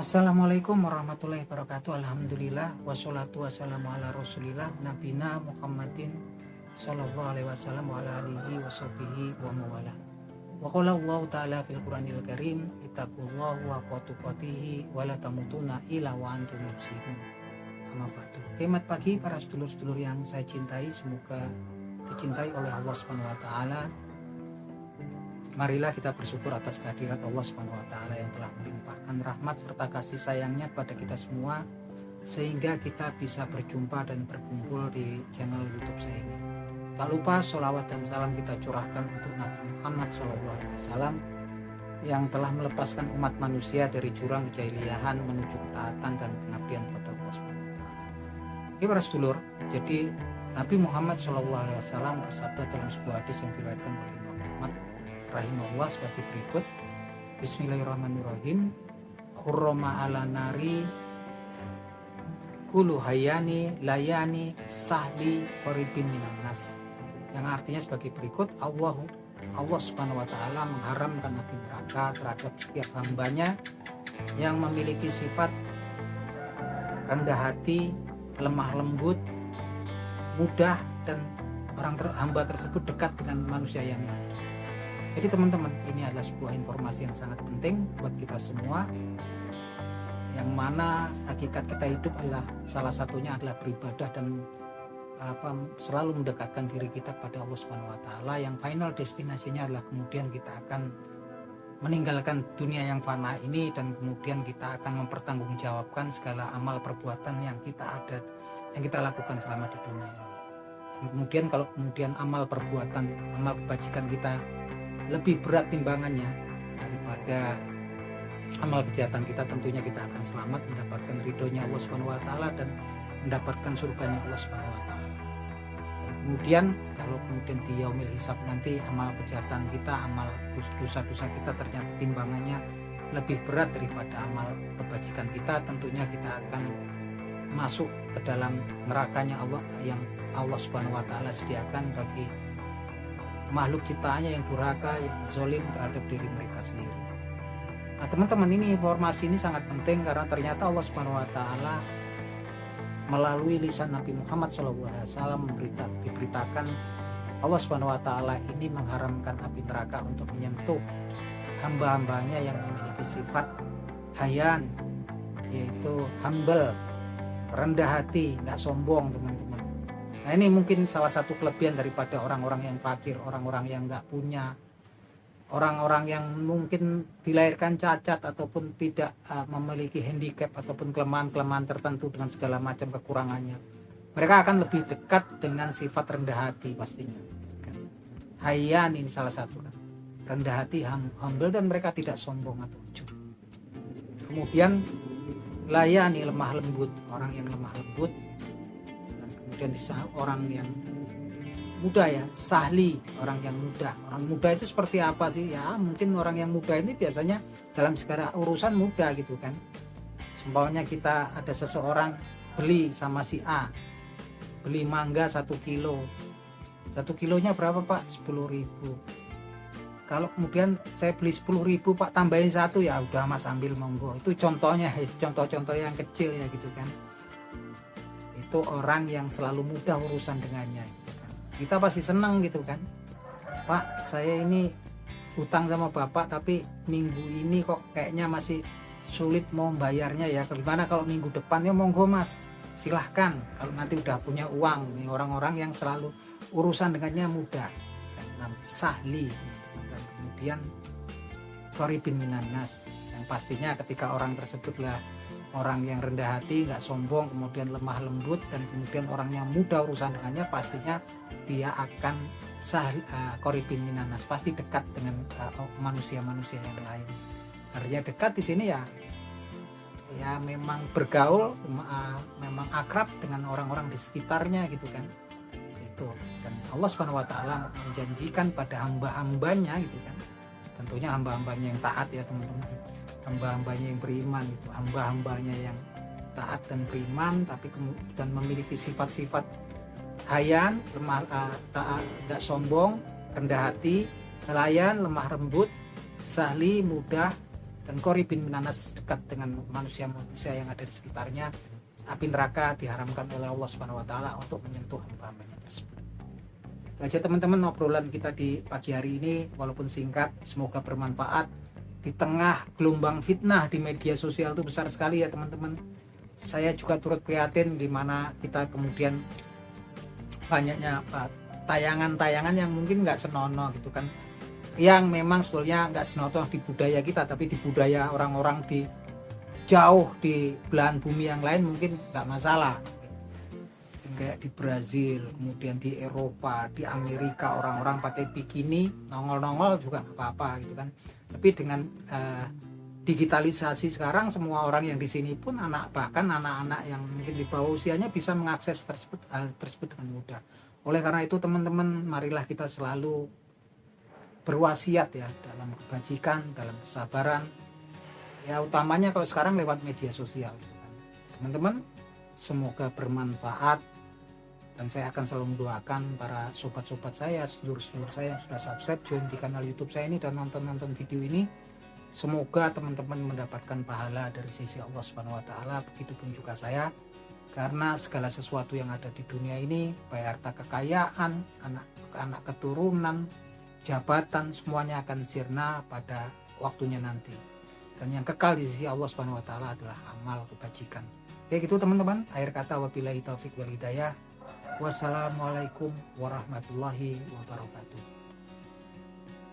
Assalamualaikum warahmatullahi wabarakatuh. Alhamdulillah wassalatu wassalamu ala rasulillah nabina Muhammadin sallallahu alaihi wasallam wa ala alihi washabihi wa mawala. Wa qala Allah ta'ala fil Qur'anil Karim ittaqullaha wa tuqatihi wa la tamutunna illa wa antum muslimun. Amma ba'du. Selamat pagi para sedulur-sedulur yang saya cintai, semoga dicintai oleh Allah Subhanahu wa taala. Marilah kita bersyukur atas kehadirat Allah Subhanahu wa taala yang telah melimpahkan rahmat serta kasih sayangnya kepada kita semua, sehingga kita bisa berjumpa dan berkumpul di channel YouTube saya ini. Tak lupa sholawat dan salam kita curahkan untuk Nabi Muhammad SAW yang telah melepaskan umat manusia dari jurang kejahiliahan menuju ketaatan dan pengabdian pada Allah Subhanahu wa taala. Oke para sedulur, jadi Nabi Muhammad SAW bersabda dalam sebuah hadis yang diriwayatkan oleh Imam Ahmad rahimahullah seperti berikut. Bismillahirrahmanirrahim. Hurrama ala nari kulu hayani layani sahli qaribin minan nas, yang artinya sebagai berikut. Allah Subhanahu wa taala mengharamkan api neraka terhadap setiap hambanya yang memiliki sifat rendah hati, lemah lembut, mudah, dan hamba tersebut dekat dengan manusia yang lain. Jadi teman-teman, ini adalah sebuah informasi yang sangat penting buat kita semua, yang mana hakikat kita hidup adalah salah satunya adalah beribadah dan selalu mendekatkan diri kita pada Allah Subhanahu wa taala, yang final destinasinya adalah kemudian kita akan meninggalkan dunia yang fana ini, dan kemudian kita akan mempertanggungjawabkan segala amal perbuatan yang kita lakukan selama di dunia ini. Dan kemudian kalau kemudian amal perbuatan, amal kebajikan kita lebih berat timbangannya daripada amal kejahatan kita, tentunya kita akan selamat mendapatkan ridhonya Allah Subhanahu wa taala dan mendapatkan surganya Allah Subhanahu wa taala. Kemudian kalau kemudian di yaumil hisab nanti amal kejahatan kita, amal dosa-dosa kita ternyata timbangannya lebih berat daripada amal kebajikan kita, tentunya kita akan masuk ke dalam nerakanya Allah yang Allah Subhanahu wa taala sediakan bagi makhluk ciptaannya yang durhaka, yang zalim terhadap diri mereka sendiri. Nah teman-teman, ini informasi ini sangat penting karena ternyata Allah Subhanahu wa taala melalui lisan Nabi Muhammad SAW diberitakan Allah Subhanahu wa taala ini mengharamkan api neraka untuk menyentuh hamba-hambanya yang memiliki sifat hayan, yaitu humble, rendah hati, nggak sombong teman-teman. Nah ini mungkin salah satu kelebihan daripada orang-orang yang fakir, orang-orang yang nggak punya, orang-orang yang mungkin dilahirkan cacat ataupun tidak memiliki handicap ataupun kelemahan-kelemahan tertentu dengan segala macam kekurangannya. Mereka akan lebih dekat dengan sifat rendah hati pastinya. Hayyan ini salah satu, rendah hati, humble, dan mereka tidak sombong atau ujub. Kemudian layani, lemah lembut, orang yang lemah lembut. Dan orang yang muda ya, sahli, orang yang muda. Orang muda itu seperti apa sih? Ya mungkin orang yang muda ini biasanya dalam segala urusan muda gitu kan. Seumpamanya kita ada seseorang beli sama si A, beli mangga 1 kilo. 1 kilonya berapa Pak? 10.000. Kalau kemudian saya beli 10.000 Pak, tambahin 1, ya udah Mas ambil monggo. Itu contohnya, contoh-contoh yang kecil ya gitu kan. Itu orang yang selalu mudah urusan dengannya gitu kan. Kita pasti senang gitu kan, Pak saya ini utang sama Bapak tapi minggu ini kok kayaknya masih sulit mau bayarnya ya, gimana kalau minggu depan? Ya monggo Mas, silahkan, kalau nanti udah punya uang. Ini orang-orang yang selalu urusan dengannya mudah kan, sahli. Dan kemudian qaribin minan nas, yang pastinya ketika orang tersebut lah orang yang rendah hati, nggak sombong, kemudian lemah lembut, dan kemudian orang yang mudah urusan dengannya, pastinya dia akan qaribin minan nas, pasti dekat dengan manusia-manusia yang lain. Artinya dekat di sini ya memang bergaul, memang akrab dengan orang-orang di sekitarnya gitu kan. Itu. Dan Allah Subhanahu wa taala menjanjikan pada hamba-hambanya gitu kan. Tentunya hamba-hambanya yang taat ya teman-teman. Hamba-hambanya yang beriman itu, hamba-hambanya yang taat dan beriman, tapi dan memiliki sifat-sifat hayan, lemah, tidak sombong, rendah hati, layan, lemah lembut, sahli, mudah, dan qoribin minanas, dekat dengan manusia-manusia yang ada di sekitarnya. Api neraka diharamkan oleh Allah Subhanahu wa taala untuk menyentuh hamba-hambanya tersebut. Itu aja teman-teman obrolan kita di pagi hari ini, walaupun singkat, semoga bermanfaat. Di tengah gelombang fitnah di media sosial itu besar sekali ya teman-teman. Saya juga turut prihatin di mana kita kemudian banyaknya tayangan-tayangan yang mungkin nggak senonoh gitu kan, yang memang sebetulnya nggak senonoh di budaya kita, tapi di budaya orang-orang di jauh di belahan bumi yang lain mungkin nggak masalah. Kayak di Brazil, kemudian di Eropa, di Amerika, orang-orang pakai bikini nongol-nongol juga nggak apa-apa gitu kan. Tapi dengan digitalisasi sekarang, semua orang yang di sini pun bahkan anak-anak yang mungkin di bawah usianya bisa mengakses hal tersebut dengan mudah. Oleh karena itu teman-teman, marilah kita selalu berwasiat ya dalam kebajikan, dalam kesabaran. Ya utamanya kalau sekarang lewat media sosial gitu kan. Teman-teman, semoga bermanfaat, dan saya akan selalu mendoakan para sobat-sobat saya, sedulur-sedulur saya yang sudah subscribe, join di kanal YouTube saya ini dan nonton video ini. Semoga teman-teman mendapatkan pahala dari sisi Allah Subhanahu wa taala, begitupun juga saya. Karena segala sesuatu yang ada di dunia ini, baik harta kekayaan, anak keturunan, jabatan, semuanya akan sirna pada waktunya nanti. Dan yang kekal di sisi Allah Subhanahu wa taala adalah amal kebajikan. Oke gitu teman-teman, akhir kata wabillahi taufik wal hidayah. Wassalamualaikum warahmatullahi wabarakatuh.